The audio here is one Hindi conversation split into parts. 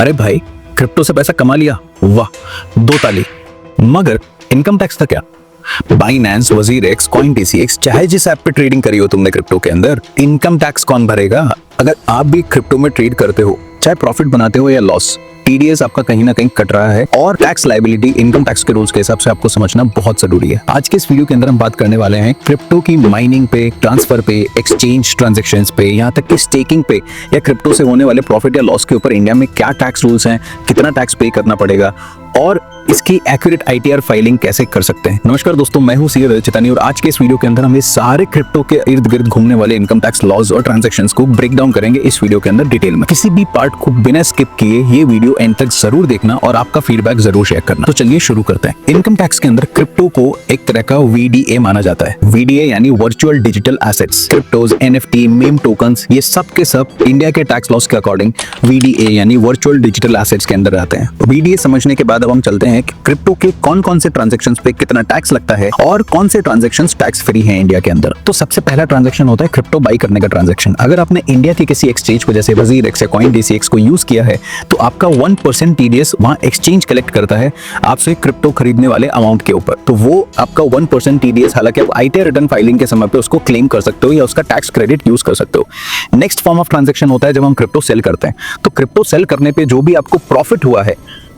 अरे भाई, क्रिप्टो से पैसा कमा लिया, वाह, दो ताली। मगर इनकम टैक्स था क्या? बाइनेंस, वजीरेक्स, कॉइनडीसीएक्स, चाहे जिस ऐप पे ट्रेडिंग करी हो तुमने क्रिप्टो के अंदर, इनकम टैक्स कौन भरेगा? अगर आप भी क्रिप्टो में ट्रेड करते हो, चाहे प्रॉफिट बनाते हो या लॉस, टीडीएस आपका कहीं ना कहीं कट रहा है और टैक्स लायबिलिटी इनकम टैक्स के रूल्स के हिसाब से आपको समझना बहुत जरूरी है। आज के इस वीडियो के अंदर हम बात करने वाले हैं क्रिप्टो की माइनिंग पे, ट्रांसफर पे, एक्सचेंज ट्रांजैक्शंस पे, यहाँ तक कि स्टेकिंग पे या क्रिप्टो से होने वाले प्रॉफिट या लॉस के ऊपर इंडिया में क्या टैक्स रूल्स हैं, कितना टैक्स पे करना पड़ेगा और इसकी एक्यूरेट आईटीआर फाइलिंग कैसे कर सकते हैं। नमस्कार दोस्तों, मैं हूं सीए रजत और आज के इस वीडियो के अंदर हम ये सारे क्रिप्टो के इर्द गिर्द घूमने वाले इनकम टैक्स लॉज और ट्रांजैक्शंस को ब्रेक डाउन करेंगे इस वीडियो के अंदर डिटेल में। किसी भी पार्ट को बिना स्किप किए ये वीडियो एंड तक जरूर देखना और आपका फीडबैक जरूर शेयर करना। तो चलिए शुरू करते हैं। इनकम टैक्स के अंदर क्रिप्टो को एक तरह का वीडीए माना जाता है। वीडीए यानी virtual digital assets, cryptos, NFT, meme tokens, ये सब के सब इंडिया के टैक्स लॉस के अकॉर्डिंग वीडीए यानी वर्चुअल डिजिटल एसेट्स के अंदर आते हैं। वीडीए समझने के बाद अब हम चलते हैं कि क्रिप्टो के कौन कौन से ट्रांजैक्शंस पे कितना टैक्स लगता है और कौन से ट्रांजैक्शंस टैक्स फ्री हैं इंडिया के अंदर। तो सबसे पहला ट्रांजैक्शन होता है क्रिप्टो बाई करने का ट्रांजैक्शन। अगर आपने इंडिया की किसी एक्सचेंज को जैसे वजीरेक्स या कॉइनडीसीएक्स को यूज किया है तो आपका 1% टीडीएस वहां एक्सचेंज कलेक्ट करता है आपसे क्रिप्टो खरीदने वाले अमाउंट के ऊपर। तो वो आपका 1% टीडीएस, हालांकि आप आईटीआर रिटर्न फाइलिंग के समय पे उसको क्लेम कर सकते हो या उसका टैक्स क्रेडिट यूज कर सकते हो। नेक्स्ट फॉर्म ऑफ ट्रांजैक्शन होता है जब हम क्रिप्टो सेल करते हैं। तो क्रिप्टो सेल करने पे जो भी आपको प्रॉफिट हुआ है,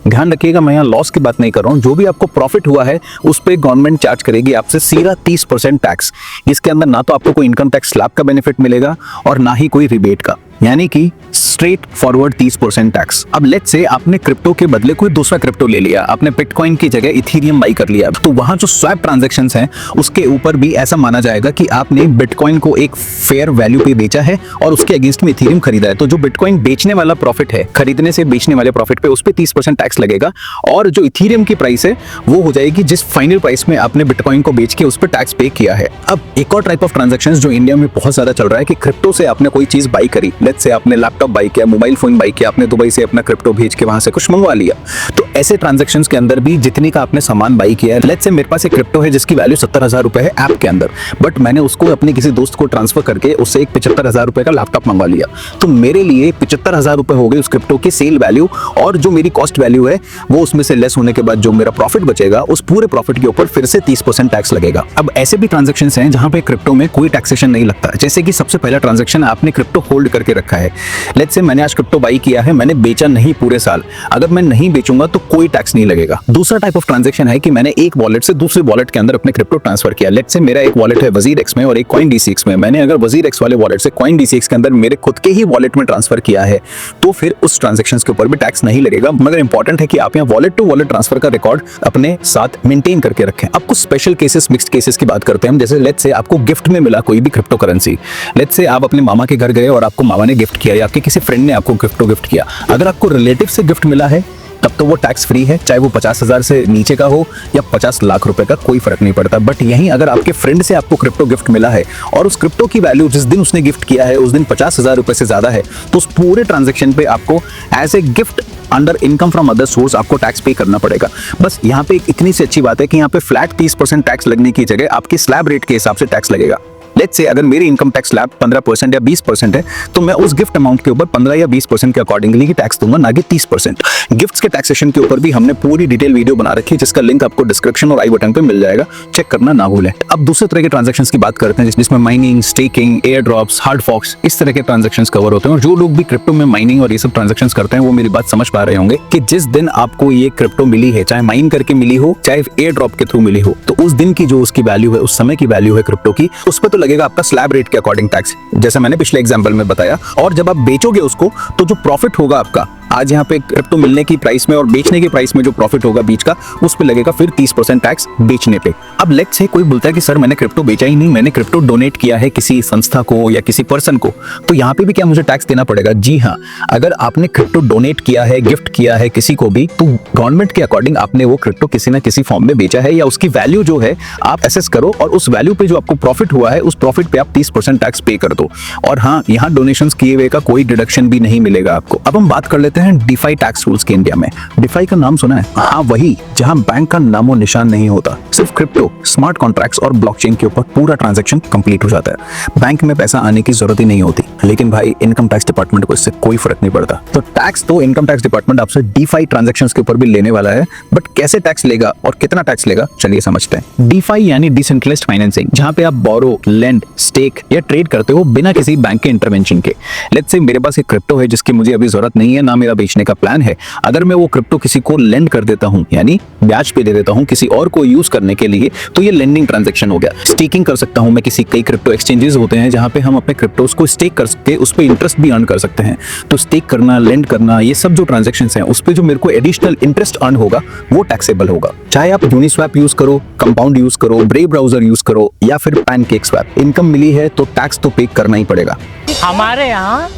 ध्यान रखिएगा मैं यहाँ लॉस की बात नहीं कर रहा हूँ, जो भी आपको प्रॉफिट हुआ है उस पे गवर्नमेंट चार्ज करेगी आपसे सीधा 30% टैक्स। इसके अंदर ना तो आपको कोई इनकम टैक्स स्लैब का बेनिफिट मिलेगा और ना ही कोई रिबेट का, यानी कि स्ट्रेट फॉरवर्ड 30% टैक्स। अब लेट्स से आपने क्रिप्टो के बदले कोई दूसरा क्रिप्टो ले लिया, आपने बिटकॉइन की जगह इथेरियम बाई कर लिया, तो वहां जो स्वैप ट्रांजैक्शंस हैं उसके ऊपर भी ऐसा माना जाएगा कि आपने बिटकॉइन को एक फेयर वैल्यू पे बेचा है और उसके अगेंस्ट में इथेरियम खरीदा है। तो जो बिटकॉइन बेचने वाला प्रॉफिट है, खरीदने से बेचने वाले प्रॉफिट पे, उस पे 30% टैक्स लगेगा और जो इथेरियम की प्राइस है वो हो जाएगी जिस फाइनल प्राइस में आपने बिटकॉइन को बेच के उस पर टैक्स पे किया है। अब एक और टाइप ऑफ ट्रांजैक्शंस जो इंडिया में बहुत ज्यादा चल रहा है कि क्रिप्टो से आपने कोई चीज बाई करी, लेट्स से आपने लैपटॉप बाई किया, मोबाइल फोन बाई किया, आपने दुबई से अपना क्रिप्टो भेज के वहां से कुछ मंगवा लिया। तो ऐसे ट्रांजैक्शंस के अंदर भी जितने का आपने सामान बाई किया है, लेट्स से मेरे पास एक क्रिप्टो है जिसकी वैल्यू 70,000 रुपए है ऐप के अंदर, बट मैंने उसको अपने किसी दोस्त को ट्रांसफर करके उससे एक 75,000 रुपए का लैपटॉप मंगवा लिया। तो मेरे लिए 75,000 रुपए हो गए उस क्रिप्टो की सेल वैल्यू और जो मेरी कॉस्ट वैल्यू है वो उसमें से लेस होने के बाद जो मेरा प्रॉफिट बचेगा उस पूरे प्रॉफिट के ऊपर फिर से 30% टैक्स लगेगा। अब ऐसे भी ट्रांजैक्शंस हैं जहां पे क्रिप्टो में कोई टैक्सेशन नहीं लगता। जैसे कि सबसे पहला ट्रांजैक्शन आपने क्रिप्टो होल्ड करके रखा है। लेट्स से मैंने आज क्रिप्टो बाई किया है, मैंने बेचा नहीं पूरे साल, अगर मैं नहीं बेचूंगा तो कोई टैक्स नहीं लगेगा। दूसरा टाइप ऑफ ट्रांजैक्शन है कि मैंने एक वॉलेट से दूसरे वॉलेट के अंदर अपने क्रिप्टो ट्रांसफर किया। लेट्स से मेरा एक वॉलेट है वजीरेक्स में और एक कॉइनडीसीएक्स में, मैंने अगर वजीरेक्स वाले वॉलेट से कॉइनडीसीएक्स के अंदर मेरे खुद के ही वॉलेट में ट्रांसफर किया है तो फिर उस ट्रांजैक्शंस के ऊपर भी टैक्स नहीं लगेगा। मगर इंपॉर्टेंट है कि आप यहाँ वॉलेट टू वॉलेट ट्रांसफर का रिकॉर्ड अपने साथ मेंटेन करके रखें। अब कुछ स्पेशल केसेस, मिक्स्ड केसेस की बात करते हैं हम। जैसे लेट्स से आपको गिफ्ट में मिला कोई भी क्रिप्टो करेंसी, लेट्स से आप अपने मामा के घर गए और आपको मामा ने गिफ्ट किया या आपके किसी फ्रेंड ने आपको क्रिप्टो गिफ्ट किया। अगर आपको रिलेटिव से गिफ्ट मिला है तब तो वो टैक्स फ्री है, चाहे वो 50,000 से नीचे का हो या 50 लाख रुपए का, कोई फर्क नहीं पड़ता। बट यहीं अगर आपके फ्रेंड से आपको क्रिप्टो गिफ्ट मिला है और उस क्रिप्टो की वैल्यू जिस दिन उसने गिफ्ट किया है उस दिन 50,000 रुपए से ज्यादा है तो उस पूरे ट्रांजैक्शन पे आपको as a gift under income from other source आपको टैक्स पे करना पड़ेगा। बस यहाँ पे इतनी सी अच्छी बात है कि यहाँ पे फ्लैट 30% टैक्स लगने की जगह आपकी स्लैब रेट के हिसाब से टैक्स लगेगा। लेट्स से अगर मेरी इनकम टैक्स स्लैब 15% या 20% है तो मैं उस गिफ्ट अमाउंट के ऊपर 15 या 20% के अकॉर्डिंगली की टैक्स दूंगा, ना कि 30%। गिफ्ट्स के टैक्सेशन के ऊपर भी हमने पूरी डिटेल वीडियो बना रखी है जिसका लिंक आपको डिस्क्रिप्शन और आई बटन पे मिल जाएगा, चेक करना ना भूलें। अब दूसरे तरह के ट्रांजैक्शंस की बात करते हैं जिसमें mining, staking, air drops, hard forks, इस तरह के ट्रांजैक्शंस कवर होते हैं। और जो लोग भी क्रिप्टो में माइनिंग और ये सब ट्रांजैक्शंस करते हैं वो मेरी बात समझ पा रहे होंगे कि जिस दिन आपको ये क्रिप्टो मिली है, चाहे माइन करके मिली हो चाहे एयर ड्रॉप के थ्रू मिली हो, तो उस दिन की जो उसकी वैल्यू है, उस समय की वैल्यू है क्रिप्टो की, उस पर तो लगेगा आपका स्लैब रेट के अकॉर्डिंग टैक्स, जैसा मैंने पिछले एग्जांपल में बताया। और जब आप बेचोगे उसको तो जो प्रॉफिट होगा आपका आज यहाँ पे क्रिप्टो मिलने की प्राइस में और बेचने की प्राइस में जो प्रॉफिट होगा बीच का, उस पे लगेगा फिर 30% टैक्स बेचने पे। अब लेट्स से कोई बोलता है कि सर मैंने क्रिप्टो बेचा ही नहीं, मैंने क्रिप्टो डोनेट किया है किसी संस्था को या किसी पर्सन को, तो यहाँ पे भी क्या मुझे टैक्स देना पड़ेगा? जी हाँ, अगर आपने क्रिप्टो डोनेट किया है, गिफ्ट किया है किसी को भी, तो गवर्नमेंट के अकॉर्डिंग आपने वो क्रिप्टो किसी ना किसी फॉर्म में बेचा है या उसकी वैल्यू जो है आप एसेस करो और उस वैल्यू पे जो आपको प्रॉफिट हुआ है उस प्रॉफिट पे आप 30% टैक्स पे कर दो। और हाँ, यहाँ डोनेशंस किए हुए का कोई डिडक्शन भी नहीं मिलेगा आपको। अब हम बात कर लेते हैं डिफाई टैक्स रूल्स के इंडिया में। डिफाई का नाम सुना है? हाँ, वही जहाँ बैंक का नामो निशान नहीं होता, सिर्फ क्रिप्टो, स्मार्ट कॉन्ट्रैक्ट्स और ब्लॉकचेन के ऊपर पूरा ट्रांजैक्शन कंप्लीट हो जाता है। बैंक में पैसा आने की जरूरत ही नहीं होती। लेकिन भाई, इनकम टैक्स डिपार्टमेंट को इससे कोई फर्क नहीं पड़ता। तो टैक्स तो इनकम टैक्स डिपार्टमेंट आपसे डीफाई ट्रांजैक्शंस के ऊपर भी लेने वाला है, बट कैसे टैक्स लेगा और कितना टैक्स लेगा, चलिए समझते हैं। डीफाई यानी डिसेंट्रलाइज्ड फाइनेंसिंग, जहां पे आप बोरो, लेंड, स्टेक या ट्रेड करते हो बिना किसी बैंक के इंटरवेंशन के। लेट्स से मेरे पास एक क्रिप्टो है जिसकी मुझे अभी जरूरत नहीं है, ना मेरा बेचने का प्लान है। अगर मैं वो क्रिप्टो किसी को लेंड कर देता हूं, यानी ब्याज पे दे देता हूं किसी और को यूज करने के लिए, तो ये लेंडिंग ट्रांजैक्शन हो गया। स्टेकिंग कर सकता हूं मैं, किसी कई क्रिप्टो एक्सचेंजेस होते हैं जहां पे हम अपने क्रिप्टोस को स्टेक करके उस पे इंटरेस्ट भी अर्न कर सकते हैं। तो स्टेक करना, लेंड करना, ये सब जो ट्रांजैक्शंस हैं, उस पे जो मेरे को एडिशनल इंटरेस्ट अर्न होगा वो टैक्सेबल होगा। चाहे आप यूनिस्वैप यूज करो, कंपाउंड यूज करो, ब्रेव ब्राउजर यूज करो या फिर पैनकेकस्वैप, इनकम मिली है तो टैक्स तो पे करना ही पड़ेगा। हमारे यहाँ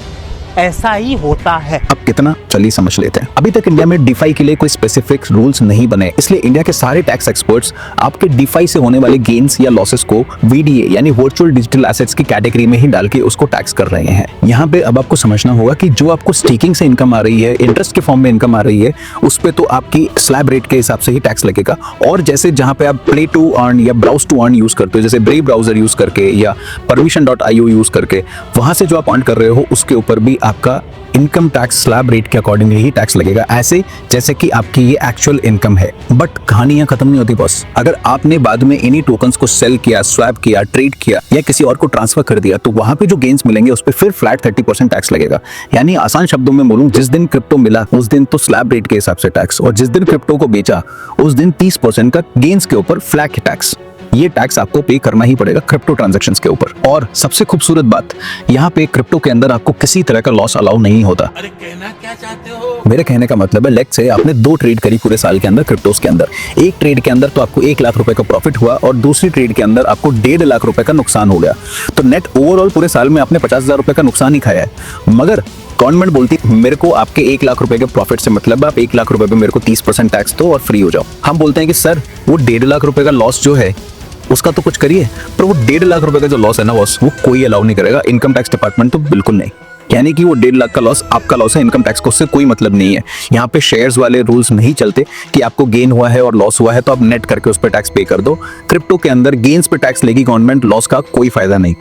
ऐसा ही होता है। अब कितना, चलिए समझ लेते हैं। अभी तक इंडिया में डिफाई के लिए कोई स्पेसिफिक रूल्स नहीं बने, इसलिए इंडिया के सारे टैक्स एक्सपर्ट्स आपके डिफाई से होने वाले गेन्स या लॉसेस को वीडीए यानी वर्चुअल डिजिटल एसेट्स की कैटेगरी में ही डाल के उसको टैक्स कर रहे हैं। यहाँ पे अब आपको समझना होगा कि जो आपको स्टेकिंग से इनकम आ रही है, इंटरेस्ट के फॉर्म में इनकम आ रही है, उस पे तो आपकी स्लैब रेट के हिसाब से ही टैक्स लगेगा। और जैसे जहाँ पे आप प्ले टू अर्न या ब्राउज टू अर्न यूज करते हो, जैसे ब्रेव ब्राउजर यूज करके या permission.io यूज करके, वहां से जो आप अर्न कर रहे हो उसके ऊपर भी आपका इनकम टैक्स स्लैब रेट के अकॉर्डिंगली ही टैक्स लगेगा, ऐसे जैसे कि आपकी ये एक्चुअल इनकम है। बट कहानियां खत्म नहीं होती बॉस। अगर आपने बाद में इन्हीं टोकन्स को सेल किया, स्वैप किया, ट्रेड किया या किसी और को ट्रांसफर कर दिया, तो वहां पे जो गेन्स मिलेंगे उस पर फिर फ्लैट 30% टैक्स लगेगा। यानी आसान शब्दों में बोलूं, जिस दिन क्रिप्टो मिला उस दिन तो स्लैब रेट के हिसाब से टैक्स, और जिस दिन क्रिप्टो को बेचा उस दिन 30% का गेन्स के ऊपर फ्लैट टैक्स। ये टैक्स आपको पे करना ही पड़ेगा क्रिप्टो ट्रांजैक्शंस के ऊपर। और सबसे खूबसूरत बात, यहाँ पे क्रिप्टो के अंदर आपको किसी तरह का लॉस अलाउ नहीं होता। अरे कहना क्या चाहते हो? मेरे कहने का मतलब है, लेट्स से आपने 2 ट्रेड करी पूरे साल के अंदर क्रिप्टोस के अंदर। एक ट्रेड के अंदर तो आपको 1 लाख रुपए का प्रॉफिट हुआ और दूसरी ट्रेड के अंदर आपको 1.5 लाख रुपए का नुकसान हो गया। तो नेट ओवरऑल पूरे साल में आपने 50,000 रुपए का नुकसान ही खाया है। मगर गवर्नमेंट बोलती मेरे को आपके 1 लाख रुपए के प्रॉफिट से मतलब, आप 1 लाख रुपए पे मेरे को 30% टैक्स दो और फ्री हो जाओ। हम बोलते हैं कि सर वो 1.5 लाख रुपए का लॉस जो है उसका तो कुछ करिए, पर वो 1.5 लाख रुपए का जो लॉस है ना बॉस, वो कोई अलाउ नहीं करेगा, इनकम टैक्स डिपार्टमेंट तो बिल्कुल नहीं। यानी कि वो 1.5 लाख का लॉस आपका लॉस है, इनकम टैक्स को उससे कोई मतलब नहीं है। यहाँ पे शेयर्स वाले रूल्स नहीं चलते कि आपको गेन हुआ है और लॉस हुआ है तो आप नेट करके उस पर टैक्स पे कर दो। क्रिप्टो के अंदर गेन्स पे टैक्स लेगी गवर्नमेंट, लॉस का कोई फायदा नहीं।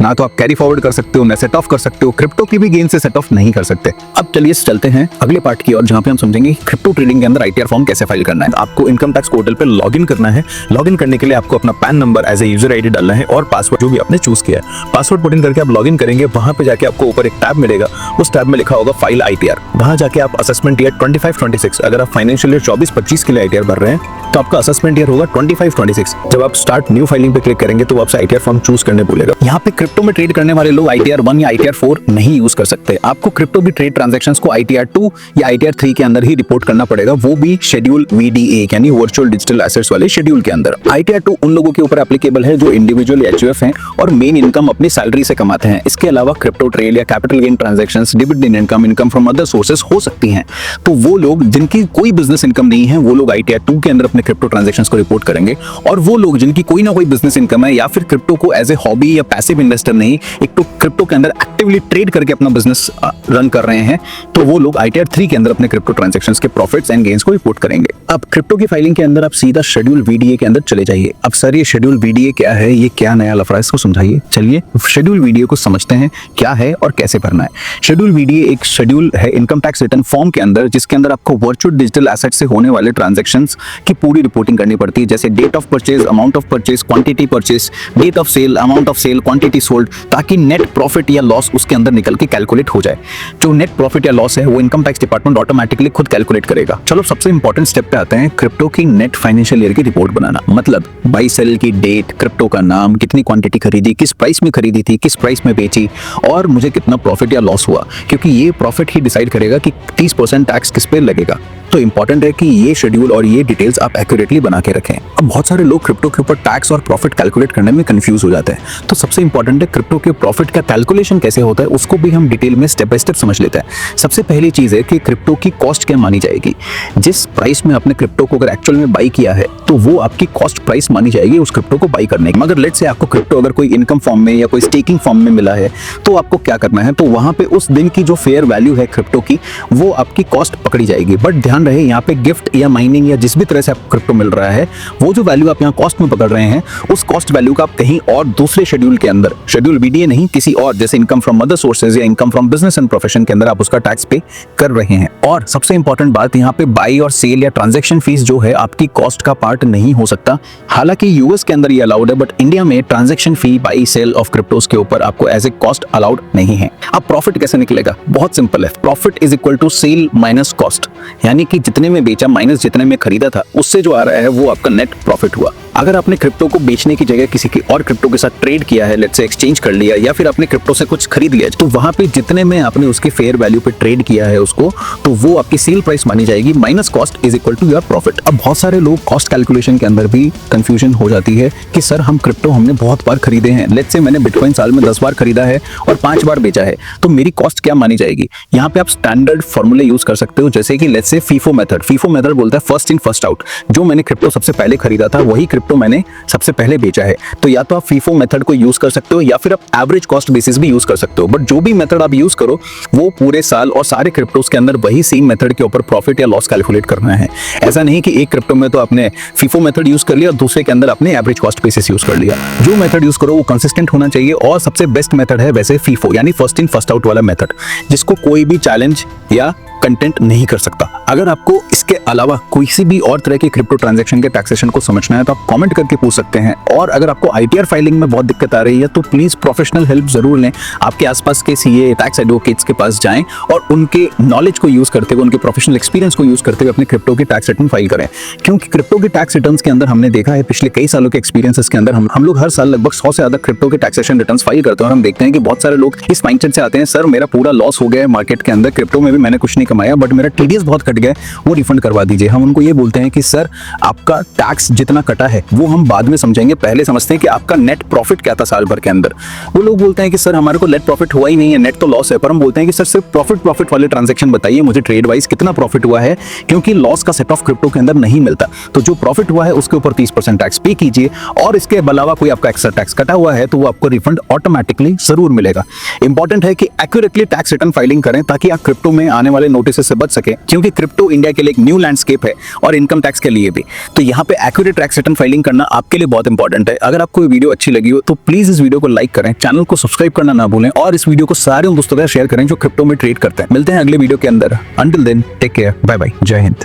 ना तो आप कैरी फॉरवर्ड कर सकते हो, ना सेट ऑफ कर सकते हो, क्रिप्टो की भी गेन से सेट ऑफ नहीं कर सकते। अब चलिए चलते हैं अगले पार्ट की ओर, जहां पे हम समझेंगे क्रिप्टो ट्रेडिंग के अंदर आईटीआर फॉर्म कैसे फाइल करना है। आपको इनकम टैक्स पोर्टल पे लॉगिन करना है। लॉगिन करने के लिए आपको अपना PAN number as a user ID डालना है और पासवर्ड जो भी आपने चूज किया है। पासवर्ड पुट इन करके आप लॉगिन करेंगे, वहां पे जाके आपको ऊपर एक टैब मिलेगा, उस टैब में लिखा होगा फाइल आईटीआर। वहां जाके आप असेसमेंट ईयर 25-26, अगर आप फाइनेंशियल ईयर 24-25 के लिए आईटीआर भर रहे हैं तो आपका असेसमेंट ईयर होगा 25-26। जब आप स्टार्ट न्यू फाइलिंग पे क्लिक करेंगे तो आपसे आईटीआर फॉर्म चूज करने बोलेगा। यहाँ पे क्रिप्टो में ट्रेड करने वाले लोग आईटीआर 1 या आईटीआर 4 नहीं यूज कर सकते। आपको क्रिप्टो की ट्रेड ट्रांजैक्शंस को आईटीआर 2 या आईटीआर 3 के अंदर ही रिपोर्ट करना पड़ेगा, वो भी शेड्यूल वीडीए यानी वर्चुअल डिजिटल एसेट्स वाले शेड्यूल के अंदर। आईटीआर 2 उन लोगों के ऊपर एप्लीकेबल है जो इंडिविजुअल एचयूएफ हैं और मेन इनकम अपनी सैलरी से कमाते हैं। इसके अलावा क्रिप्टो ट्रेड या capital gain transactions, dividend income, income from other sources हो सकती हैं। तो वो लोग जिनकी कोई बिजनेस इनकम नहीं है, वो लोग आईटीआर 2 के अंदर अपने क्रिप्टो ट्रांजैक्शंस को रिपोर्ट करेंगे। और वो लोग जिनकी कोई ना कोई बिजनेस इनकम है या फिर क्रिप्टो को एज ए हॉबी या पैसिव इन्वेस्टर नहीं, एक तो क्रिप्टो के अंदर एक्टिवली ट्रेड करके अपना बिजनेस रन कर रहे हैं, तो वो लोग आईटीआर 3 के अंदर अपने क्रिप्टो ट्रांजैक्शंस के प्रॉफिट्स एंड गेन्स को रिपोर्ट करेंगे। अब क्रिप्टो की फाइलिंग के अंदर आप सीधा शेड्यूल वीडीए के अंदर चले जाइए। अब सर ये शेड्यूल वीडीए क्या है, ये क्या नया लफड़ा है, इसको समझाइए। चलिए शेड्यूल वीडीए को समझते हैं क्या है और कैसे भरना है। शेड्यूल वीडीए एक शेड्यूल है इनकम टैक्स रिटर्न फॉर्म के अंदर, जिसके अंदर आपको वर्चुअल डिजिटल एसेट से होने वाले ट्रांजैक्शंस की पूरी रिपोर्टिंग करनी पड़ती है, जैसे date of purchase, amount of purchase, quantity purchase, date of sale, amount of sale, quantity sold, ताकि नेट प्रॉफिट या लॉस उसके अंदर निकल के कैलकुलेट हो जाए। जो नेट प्रॉफिट या लॉस है वो इनकम टैक्स डिपार्टमेंट ऑटोमेटिकली खुद कैलकुलेट करेगा। चलो सबसे इंपॉर्टेंट स्टेप पे आते हैं, क्रिप्टो की नेट फाइनेंशियल ईयर की रिपोर्ट बनाना। मतलब बाई सेल की डेट, क्रिप्टो का नाम, कितनी क्वांटिटी खरीदी, किस प्राइस में खरीदी थी, किस प्राइस में बेची और मुझे कितना प्रॉफिट या लॉस हुआ, क्योंकि ये प्रॉफिट ही डिसाइड करेगा कि 30% टैक्स किस पे लगेगा। तो इंपॉर्टेंट है कि ये शेड्यूल और ये डिटेल्स आप एक्यूरेटली बना के रखें। अब बहुत सारे लोग क्रिप्टो के ऊपर टैक्स और प्रॉफिट कैलकुलेट करने में कंफ्यूज हो जाते हैं, तो सबसे इंपॉर्टेंट है क्रिप्टो के प्रॉफिट का कैलकुलेशन कैसे होता है उसको भी हम डिटेल में स्टेप बाय स्टेप समझ लेते हैं। सबसे पहली चीज है कि क्रिप्टो की कॉस्ट क्या मानी जाएगी। जिस प्राइस में आपने क्रिप्टो को अगर एक्चुअल में बाई किया है तो वो आपकी कॉस्ट प्राइस मानी जाएगी उस क्रिप्टो को बाई करने की। मगर लेट्स से आपको क्रिप्टो अगर कोई इनकम फॉर्म में या कोई स्टेकिंग फॉर्म में मिला है तो आपको क्या करना है, तो वहां पे उस दिन की जो फेयर वैल्यू है क्रिप्टो की वो आपकी कॉस्ट पकड़ी जाएगी। बट ध्यान रहे यहाँ पे गिफ्ट या माइनिंग या जिस भी तरह से आपको क्रिप्टो मिल रहा है वो जो वैल्यू आप यहाँ कॉस्ट में पकड़ रहे हैं उस कॉस्ट वैल्यू का आप कहीं और दूसरे शेड्यूल के अंदर, शेड्यूल बीडीए नहीं, किसी और जैसे इनकम फ्रॉम अदर सोर्सेज या income from business and profession के अंदर आप उसका टैक्स पे कर रहे हैं। और सबसे इंपॉर्टेंट बात यहाँ पे बाई और सेल या ट्रांजैक्शन फीस जो है आपकी कॉस्ट का पार्ट नहीं हो सकता। हालांकि यूएस के अंदर ये अलाउड है बट इंडिया में transaction fee by sale of cryptos के ऊपर आपको एज ए कॉस्ट अलाउड नहीं है। अब प्रॉफिट कैसे निकलेगा, बहुत सिंपल है, profit is equal to sale minus cost, यानी कि जितने में बेचा माइनस जितने में खरीदा था उससे जो आ रहा है वो आपका नेट प्रॉफिट हुआ। अगर आपने क्रिप्टो को बेचने की जगह किसी की और क्रिप्टो के साथ ट्रेड किया है, लेट्स से एक्सचेंज कर लिया या फिर आपने क्रिप्टो से कुछ खरीद लिया, तो वहां पे जितने में आपने उसके फेयर वैल्यू पे ट्रेड किया है उसको, तो वो आपकी सेल प्राइस मानी जाएगी minus cost is equal to your profit. अब बहुत सारे लोग कॉस्ट कैलकुलेशन के अंदर भी कंफ्यूजन हो जाती है कि सर हम क्रिप्टो हमने बहुत बार खरीदे हैं, लेट्स से मैंने बिटकॉइन साल में 10 बार खरीदा है और 5 बार बेचा है, तो मेरी कॉस्ट क्या मानी जाएगी। यहाँ पे आप स्टैंडर्ड फॉर्मूले यूज कर सकते हो, जैसे कि let's say FIFO method. FIFO method बोलता है फर्स्ट इन फर्स्ट आउट, जो मैंने क्रिप्टो सबसे पहले खरीदा था वही क्रिप्टो मैंने सबसे पहले बेचा है। तो या तो आप फीफो मेथड को यूज कर सकते हो या फिर आप एवरेज कॉस्ट बेसिस भी यूज कर सकते हो, बट जो भी मेथड आप यूज करो वो पूरे साल और सारे क्रिप्टोस के अंदर वही सेम मेथड के ऊपर प्रॉफिट या लॉस कैलकुलेट करना है। ऐसा नहीं कि एक क्रिप्टो में तो आपने फीफो मेथड यूज कर लिया और दूसरे के अंदर आपने एवरेज कॉस्ट बेसिस यूज कर लिया। जो मेथड यूज करो वो कंसिस्टेंट होना चाहिए और सबसे बेस्ट मेथड है वैसे फीफो, यानी फर्स्ट इन फर्स्ट आउट वाला मेथड, जिसको कोई भी चैलेंज या कंटेंट नहीं कर सकता। अगर आपको इसके अलावा कोई सी भी और तरह के क्रिप्टो ट्रांजैक्शन के टैक्सेशन को समझना है तो आप कमेंट करके पूछ सकते हैं। और अगर आपको आईटीआर फाइलिंग में बहुत दिक्कत आ रही है तो प्लीज प्रोफेशनल हेल्प जरूर लें। आपके आसपास के सीए टैक्स एडवोकेट्स के पास जाएं और उनके नॉलेज को यूज करते हुए, उनके प्रोफेशनल एक्सपीरियंस को यूज करते हुए अपने क्रिप्टो की टैक्स रिटर्न फाइल करें। क्योंकि क्रिप्टो के टैक्स रिटर्न के अंदर हमने देखा है पिछले कई सालों के एक्सपीरियंसेस के अंदर हम लोग हर साल लगभग 100 से ज्यादा क्रिप्टो के टैक्सेशन रिटर्न फाइल करते हैं और हम देखते हैं कि बहुत सारे लोग इस माइंडसेट से आते हैं, सर मेरा पूरा लॉस हो गया है मार्केट के अंदर, क्रिप्टो में भी मैंने कुछ नहीं कमाया बट मेरा टीडीएस बहुत कट गया, वो रिफंड करवा दीजिए। हम उनको ये बोलते हैं कि सर आपका टैक्स जितना कटा है वो हम बाद में समझेंगे, पहले समझते हैं कि आपका नेट प्रॉफिट क्या था साल भर के अंदर। वो लोग बोलते हैं कि सर हमारे को नेट प्रॉफिट हुआ ही नहीं है, नेट तो लॉस है। पर हम बोलते हैं कि सर सिर्फ प्रॉफिट वाले ट्रांजैक्शन बताइए मुझे ट्रेड वाइज कितना प्रॉफिट हुआ है, क्योंकि लॉस का सेट ऑफ क्रिप्टो के अंदर नहीं मिलता। तो जो प्रॉफिट हुआ है उसके ऊपर 30% टैक्स पे कीजिए और इसके अलावा कोई आपका एक्स्ट्रा टैक्स कटा हुआ है तो वो आपको रिफंड ऑटोमेटिकली जरूर मिलेगा। इंपॉर्टेंट है कि एक्यूरेटली टैक्स रिटर्न फाइलिंग करें ताकि आप क्रिप्टो में आने वाले नोटिस से बच सके, क्योंकि क्रिप्टो इंडिया के लिए एक न्यू लैंडस्केप है और इनकम टैक्स के लिए भी। तो यहाँ पे एक्यूरेट टैक्स रिटर्न फाइलिंग करना आपके लिए बहुत इंपॉर्टेंट है। अगर आपको ये वीडियो अच्छी लगी हो तो प्लीज इस वीडियो को लाइक करें, चैनल को सब्सक्राइब करना ना भूलें और इस वीडियो को सारे उन दोस्तों के साथ शेयर करें जो क्रिप्टो में ट्रेड करते हैं। मिलते हैं अगले वीडियो के अंदर। Until then take care, bye bye, जय हिंद।